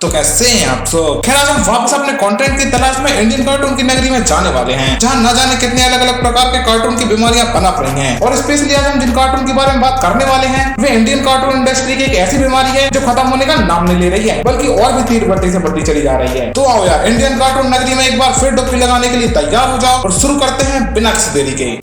तो कैसे हैं आप सब। खैर आज हम वापस अपने कंटेंट की तलाश में इंडियन कार्टून की नगरी में जाने वाले हैं, जहां न जाने कितने अलग अलग प्रकार के कार्टून की बीमारियां पनप रही हैं। और स्पेशली आज हम जिन कार्टून के बारे में बात करने वाले हैं वे इंडियन कार्टून इंडस्ट्री की एक ऐसी बीमारी है जो खत्म होने का नाम नहीं ले रही है, बल्कि और भी तीव्र गति से बढ़ती चली जा रही है। तो आओ यार इंडियन कार्टून नगरी में एक बार फिर डुबकी लगाने के लिए तैयार हो जाओ और शुरू करते हैं बिना किसी देरी के।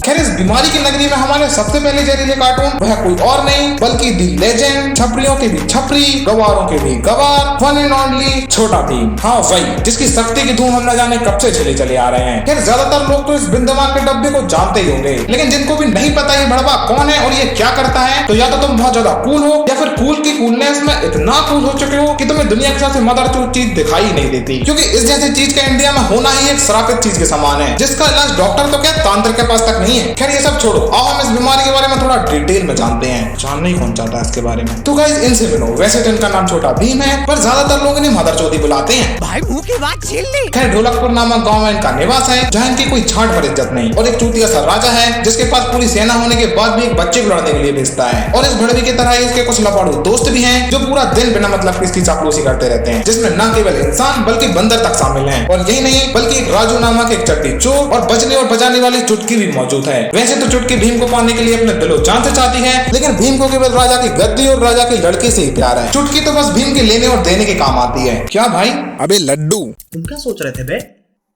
खैर इस बीमारी की नगरी में हमारे सबसे पहले जहरीले कार्टून वह कोई और नहीं बल्कि दी लेजेंड, छपरियों के भी छपरी, गवारों के भी गवार, वन एंड ओनली छोटा भीम। हाँ वही जिसकी शक्ति की धूम हम न जाने कब से झेले चले आ रहे हैं। खैर ज्यादातर लोग तो इस बिंदमाग के डब्बे को जानते ही होंगे, लेकिन जिनको भी नहीं पता ये बड़वा कौन है और ये क्या करता है, तो या तो तुम बहुत ज्यादा कूल हो या फिर कूल की कूलनेस में इतना कूल हो चुके हो कि तुम्हें दुनिया के सबसे मदरचोद चीज दिखाई ही नहीं देती, क्योंकि इस जैसी चीज का इंडिया में होना ही एक श्रापित चीज के समान है, जिसका इलाज डॉक्टर तो क्या तांत्रिक के पास तक नहीं है। खैर ये सब छोड़ो, आओ हम इस बीमारी के बारे में थोड़ा डिटेल में जानते हैं। जानना ही कौन चाहता है इसके बारे में। तो गाइस इनसे मिलो। वैसे तो इनका नाम छोटा भीम है, पर ज्यादातर लोग इन्हें मदरचोदी बुलाते हैं। भाई मुंह की बात छीन ली। खैर ढोलकपुर नामक गांव में इनका निवास है, जहां इनकी कोई छांट पर इज्जत नहीं, और एक चूतिया सा राजा है जिसके पास पूरी सेना होने के बाद भी एक बच्चे को लड़ने के लिए भेजता है। और इस भड़वी की तरह इसके कुछ लपाड़ू दोस्त भी हैं जो पूरा दिन बिना मतलब की इसकी चापलूसी करते रहते हैं, जिसमें न केवल इंसान बल्कि बंदर तक शामिल हैं। और यही नहीं बल्कि एक राजू नामक एक चट्टी चोर और बजने और बजाने वाली चुटकी भी मौजूद है। वैसे तो चुटकी भीम को पाने के लिए अपने दिलो जान से चाहती है, लेकिन भीम को केवल राजा की गद्दी और राजा की लड़की से ही प्यार है। चुटकी तो बस भीम के लेने और देने के काम आती है। क्या भाई? अबे लड्डू, तुम क्या सोच रहे थे बे?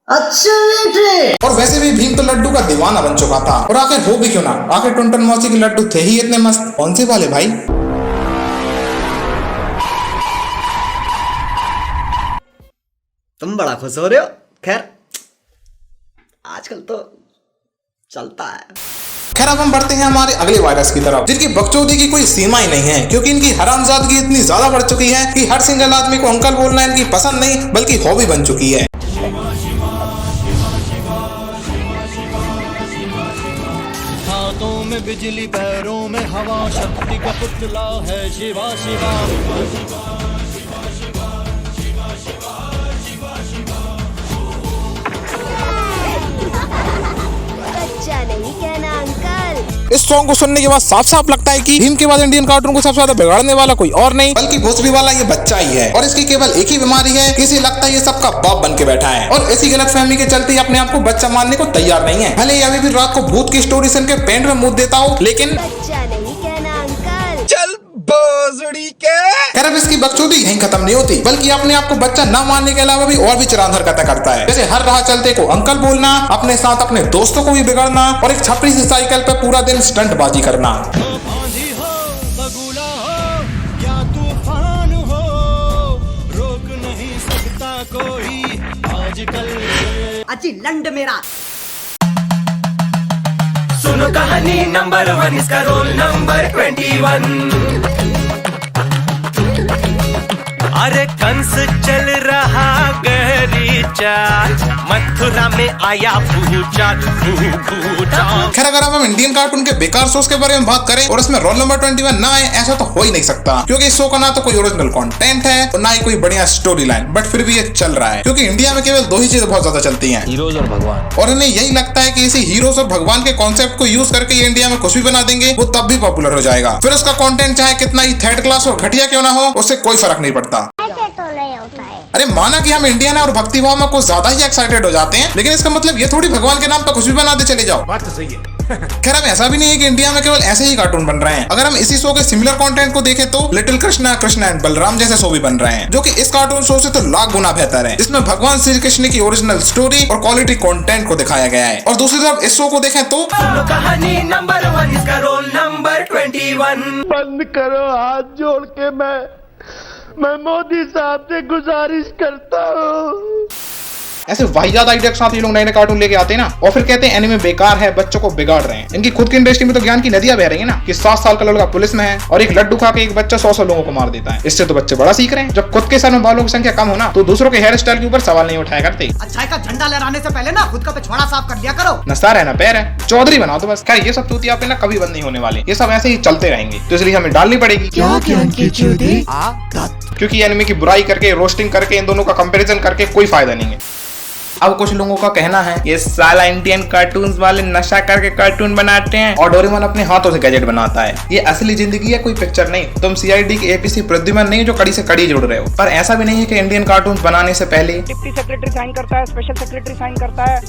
अच्छा बेटे। और वैसे भी भीम तो लड्डू का दीवाना बन चुका था, और आखिर हो भी क्यों ना, आखिर टुनटुन मौसी के लड्डू थे ही इतने मस्त। कौन से वाले भाई? तुम बड़ा खुश हो रहे हो। खैर आजकल तो चलता है। खैर अब हम बढ़ते हैं हमारे अगले वायरस की तरफ, जिनकी बकचोदी की कोई सीमा ही नहीं है, क्योंकि इनकी हरामजादगी इतनी ज्यादा बढ़ चुकी है कि हर सिंगल आदमी को अंकल बोलना इनकी पसंद नहीं बल्कि हॉबी बन चुकी है। हाथों में बिजली, पैरों में हवा, शक्ति का पुतला है शिवा शिवा। बच्चा नहीं कहना अंकल। इस सॉन्ग को सुनने के बाद साफ साफ लगता है कि भीम के बाद इंडियन कार्टून को सबसे ज्यादा बिगाड़ने वाला कोई और नहीं बल्कि भोसड़ी वाला ये बच्चा ही है। और इसकी केवल एक ही बीमारी है कि इसे लगता है ये सबका बाप बन के बैठा है, और इसी गलतफहमी के चलते अपने आप को बच्चा मानने को तैयार नहीं है। भले ही अभी भी रात को भूत की स्टोरी सुन के पेंट में मुंह देता हो, लेकिन बच्चा नहीं कहना अंकल। चल भोसड़ी के। खैर अब इसकी बकचोदी यहीं खत्म नहीं होती, बल्कि अपने आप को बच्चा न मानने के अलावा भी और भी चुरान हरकतें करता है, जैसे हर राह चलते को अंकल बोलना, अपने साथ अपने दोस्तों को भी बिगाड़ना, और एक छपरी सी साइकिल पे पूरा दिन स्टंटबाजी करना। आंधी हो, बगुला हो या तूफान हो, रोक नहीं सकता कोई आजकल। अच्छी लंड मेरा। सुनो कहानी नंबर 1, इसका रोल नंबर 21। अरे कंस चल रहा गरीचा, मथुरा में आया भूचाल। खैर अगर हम इंडियन कार्टून के बेकार शोज के बारे में बात करें और इसमें रोल नंबर 21 ना आए, ऐसा तो हो ही नहीं सकता, क्योंकि इस शो का ना तो कोई ओरिजिनल कंटेंट है और ना ही कोई बढ़िया स्टोरी लाइन, बट फिर भी ये चल रहा है, क्योंकि इंडिया में केवल दो ही चीजें बहुत ज्यादा चलती हैं, हीरोज और भगवान। और इन्हें यही लगता है कि इसी हीरोज और भगवान के कॉन्सेप्ट को यूज करके ये इंडिया में कुछ भी बना देंगे, वो तब भी पॉपुलर हो जाएगा। फिर उसका कंटेंट चाहे कितना ही थर्ड क्लास और घटिया क्यों ना हो, उससे कोई फर्क नहीं पड़ता। तो नहीं होता है। अरे माना कि हम इंडियन है और भक्ति भाव में कुछ ज्यादा ही एक्साइटेड हो जाते हैं, लेकिन इसका मतलब ये थोड़ी भगवान के नाम पर कुछ भी बना दे चले जाओ। बात तो सही है। खैर अब ऐसा भी नहीं है कि इंडिया में केवल ऐसे ही कार्टून बन रहे हैं। अगर हम इसी शो के सिमिलर कंटेंट को देखें तो लिटिल कृष्णा, कृष्णा एंड बलराम जैसे शो भी बन रहे हैं, जो कि इस कार्टून शो से तो लाख गुना बेहतर है, जिसमें भगवान श्री कृष्ण की ओरिजिनल स्टोरी और क्वालिटी कंटेंट को दिखाया गया है। और दूसरी तरफ इस शो को देखें तो सुनो कहानी नंबर 1, इसका रोल नंबर 21। बंद करो हाथ जोड़ के, मैं मोदी साहब से गुजारिश करता हूँ। ऐसे वाहियात आइडिया के साथ ये लोग नए नए कार्टून लेके आते हैं ना, और फिर कहते हैं एनिमे बेकार है, बच्चों को बिगाड़ रहे हैं। इनकी खुद की इंडस्ट्री में तो ज्ञान की नदियां बह रही है ना, कि 7 साल का लड़का पुलिस में है और एक लड्डू खा के एक बच्चा 100 लोगों को मार देता है। इससे तो बच्चे बड़ा सीख रहे हैं। जब खुद के सर में बालों की संख्या कम हो ना, तो दूसरों के हेयर स्टाइल के ऊपर सवाल नहीं उठाया करते। अच्छाई का झंडा लहराने से पहले ना खुद का पिछवाड़ा साफ कर लिया करो। नस्तार है ना पैर है, चौधरी बनाओ तो बस। खैर ये सब चूतिया पे ना कभी बंद नहीं होने वाले, ये सब ऐसे ही चलते रहेंगे, तो इसलिए हमें डालनी पड़ेगी, क्योंकि एनिमे की बुराई करके, रोस्टिंग करके, इन दोनों का कंपैरिजन करके कोई फायदा नहीं है। अब कुछ लोगों का कहना है ये साला इंडियन कार्टून्स वाले नशा करके कार्टून बनाते हैं और डोरेमोन अपने हाथों से गैजेट बनाता है। ये असली जिंदगी है, कोई पिक्चर नहीं। तुम सीआईडी के एपीसी प्रद्युमन नहीं जो कड़ी से कड़ी जुड़ रहे हो। पर ऐसा भी नहीं है कि इंडियन कार्टून बनाने से पहले डिप्टी सेक्रेटरी साइन करता है, स्पेशल सेक्रेटरी साइन करता है,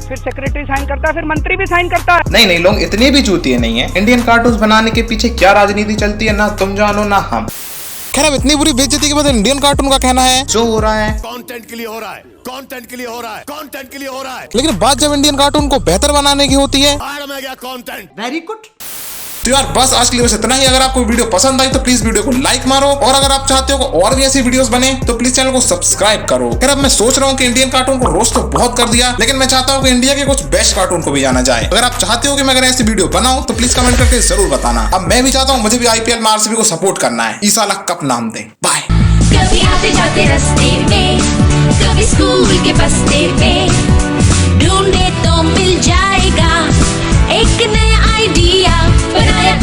फिर सेक्रेटरी साइन करता है, फिर मंत्री भी साइन करता है। नहीं, लोग इतने भी चूतिए नहीं है। इंडियन कार्टून बनाने के पीछे क्या राजनीति चलती है ना तुम जानो ना हम। खैर, अब इतनी बुरी बेइज्जती के बाद इंडियन कार्टून का कहना है जो हो रहा है कंटेंट के लिए हो रहा है, कंटेंट के लिए हो रहा है, कंटेंट के लिए हो रहा है। लेकिन बात जब इंडियन कार्टून को बेहतर बनाने की होती है आड़ में गया कंटेंट। Very good. तो यार बस आज के लिए बस इतना ही। अगर आपको वीडियो पसंद आई तो प्लीज वीडियो को लाइक मारो और अगर आप चाहते हो कि और भी ऐसी वीडियोस बने तो प्लीज चैनल को सब्सक्राइब करो। खैर, अब मैं सोच रहा हूँ कि इंडियन कार्टून को रोस्ट तो बहुत कर दिया, लेकिन मैं चाहता हूँ कि इंडिया के कुछ बेस्ट कार्टून को भी जाना जाए। अगर आप चाहते हो कि मैं अगर ऐसी वीडियो बनाऊं तो प्लीज कमेंट करके जरूर बताना। अब मैं भी चाहता हूँ मुझे भी आईपीएल में आरसीबी को सपोर्ट करना है। इस साल कप नाम दे। बाय। कभी आते जाते रास्ते में, कभी स्कूल के बस्ते में, ढूंढे तो मिल जाएगा एक नया आइडिया, बनाया